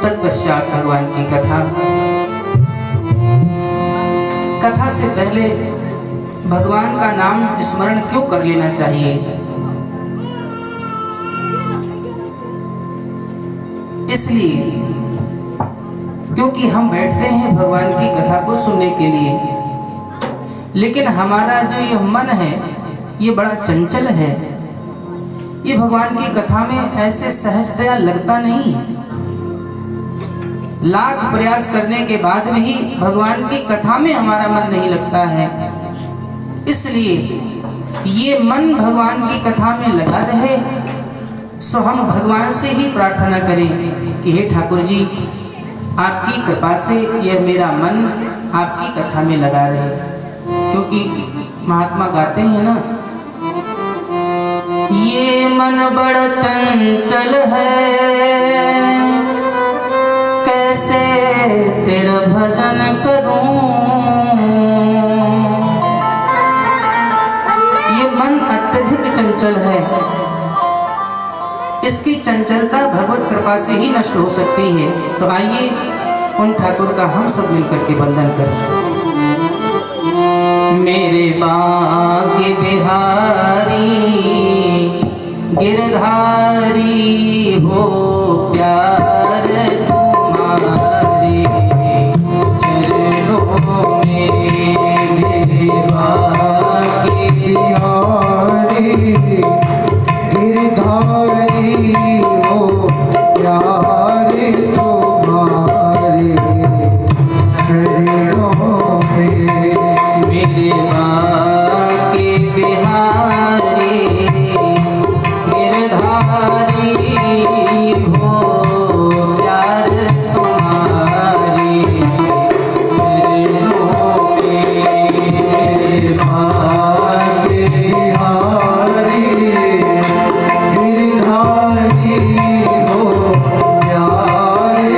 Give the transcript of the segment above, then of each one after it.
तत्पश्चात भगवान की कथा से पहले भगवान का नाम स्मरण क्यों कर लेना चाहिए? इसलिए क्योंकि हम बैठते हैं भगवान की कथा को सुनने के लिए, लेकिन हमारा जो ये मन है ये बड़ा चंचल है। ये भगवान की कथा में ऐसे सहजतया लगता नहीं। लाख प्रयास करने के बाद भी भगवान की कथा में हमारा मन नहीं लगता है। इसलिए ये मन भगवान की कथा में लगा रहे, सो हम भगवान से ही प्रार्थना करें कि हे ठाकुर जी, आपकी कृपा से यह मेरा मन आपकी कथा में लगा रहे। क्योंकि महात्मा गाते हैं ना, ये मन बड़ा चंचल है, कैसे तेरा भजन करूं। ये मन अत्यधिक चंचल है, इसकी चंचलता भगवत कृपा से ही नष्ट हो सकती है। तो आइए उन ठाकुर का हम सब मिलकर के वंदन करें। मेरे बांके बिहारी गिरधारी हो प्यार तुम्हारे चरणों में। मेरे बांके बिहारी गिरधारी हो प्यार तुम्हारे चरणों में। मेरे बांके बिहारी गिरधारी हो प्यार तुम्हारी चरणों में। मेरे बांके बिहारी गिरधारी हो प्यार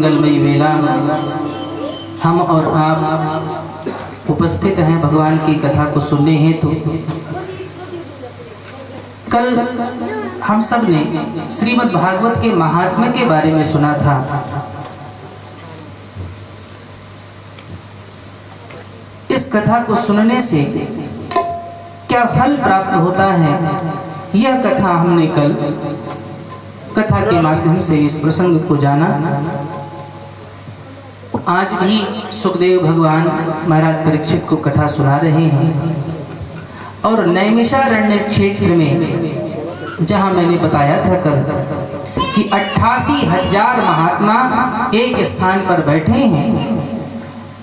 मंगलमयी वेला हम और आप उपस्थित हैं भगवान की कथा को सुनने हेतु। कल हम सब ने श्रीमद् भागवत के महात्म्य के बारे में सुना था। इस कथा को सुनने से क्या फल प्राप्त होता है, यह कथा हमने कल कथा के माध्यम से इस प्रसंग को जाना। आज भी सुखदेव भगवान महाराज परीक्षित को कथा सुना रहे हैं और नैमिषारण्य क्षेत्र में, जहां मैंने बताया था कल कि 88,000 महात्मा एक स्थान पर बैठे हैं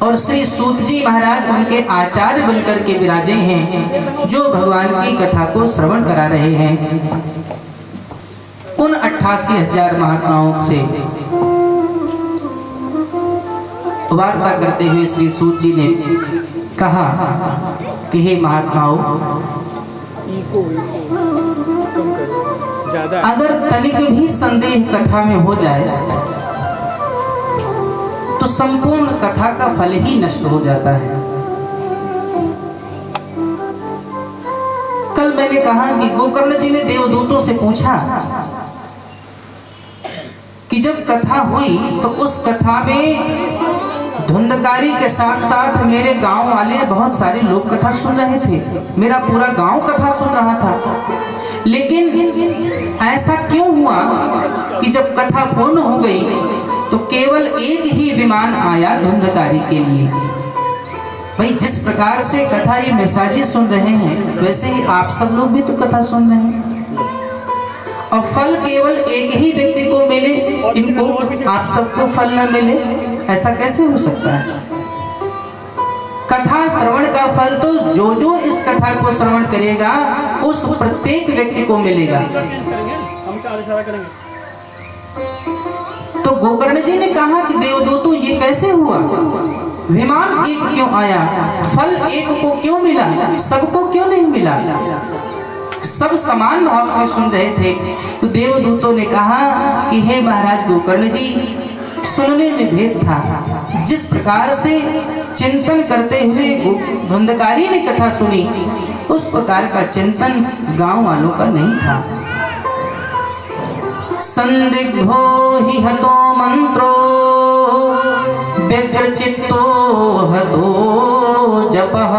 और श्री सूत जी महाराज उनके आचार्य बनकर के विराजे हैं, जो भगवान की कथा को श्रवण करा रहे हैं। उन 88,000 महात्माओं से वार्ता करते हुए श्री सूत जी ने कहा कि हे महात्माओं, अगर तनिक भी संदेह कथा में हो जाए तो संपूर्ण कथा का फल ही नष्ट हो जाता है। कल मैंने कहा कि गोकर्ण जी ने देवदूतों से पूछा कि जब कथा हुई तो उस कथा में धुंधकारी के साथ साथ मेरे गांव वाले बहुत सारे लोग कथा सुन रहे थे, मेरा पूरा गांव कथा सुन रहा था। लेकिन ऐसा क्यों हुआ कि जब कथा पूर्ण हो गई तो केवल एक ही विमान आया धुंधकारी के लिए। भाई, जिस प्रकार से कथा ये मिश्राजी सुन रहे हैं, वैसे ही आप सब लोग भी तो कथा सुन रहे हैं और फल केवल एक ही व्यक्ति को मिले, इनको आप सबको फल न मिले, ऐसा कैसे हो सकता है? कथा श्रवण का फल तो जो जो इस कथा को श्रवण करेगा उस प्रत्येक व्यक्ति को मिलेगा। तो गोकर्ण जी ने कहा कि देवदूतों, ये कैसे हुआ? विमान एक क्यों आया, फल एक को क्यों मिला, सबको क्यों नहीं मिला? सब समान भाव से सुन रहे थे। तो देवदूतों ने कहा कि हे महाराज गोकर्ण जी, सुनने में भेद था। जिस प्रकार से चिंतन करते हुए धुंधकारी ने कथा सुनी, उस प्रकार का चिंतन गांव वालों का नहीं था। संदिग्धो हि हतो मंत्रो व्यग्र चित्तो हतो जपः।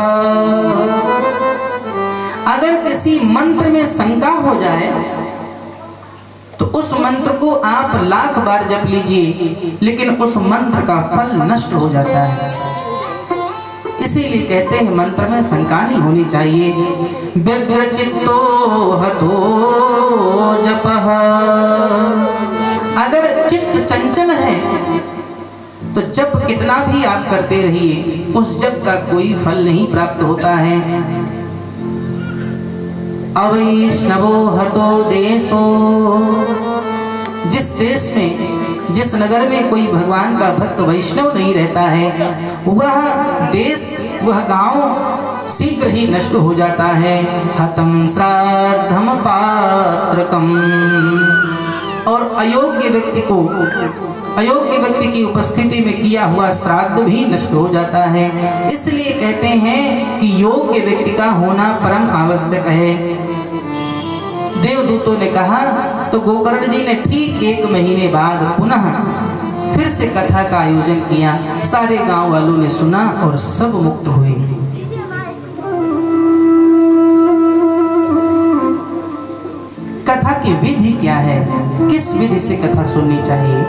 अगर किसी मंत्र में शंका हो जाए तो उस मंत्र को आप 1,00,000 बार जप लीजिए, लेकिन उस मंत्र का फल नष्ट हो जाता है। इसीलिए कहते हैं मंत्र में शंका नहीं होनी चाहिए। व्यग्र चित्तो हतो जपः। अगर चित्त चंचल है तो जप कितना भी आप करते रहिए, उस जप का कोई फल नहीं प्राप्त होता है। अवैष्णवो हतो देशो। जिस देश में, जिस नगर में कोई भगवान का भक्त वैष्णव नहीं रहता है, वह देश, वह गांव शीघ्र ही नष्ट हो जाता है। हतम श्राद्धम पात्रकम। और अयोग्य व्यक्ति को, अयोग्य व्यक्ति की उपस्थिति में किया हुआ श्राद्ध भी नष्ट हो जाता है। इसलिए कहते हैं कि योग्य व्यक्ति का होना परम आवश्यक है। देवदूतों ने कहा तो गोकर्ण जी ने ठीक 1 महीने बाद पुनः फिर से कथा का आयोजन किया। सारे गांव वालों ने सुना और सब मुक्त हुए। कथा की विधि क्या है, किस विधि से कथा सुननी चाहिए?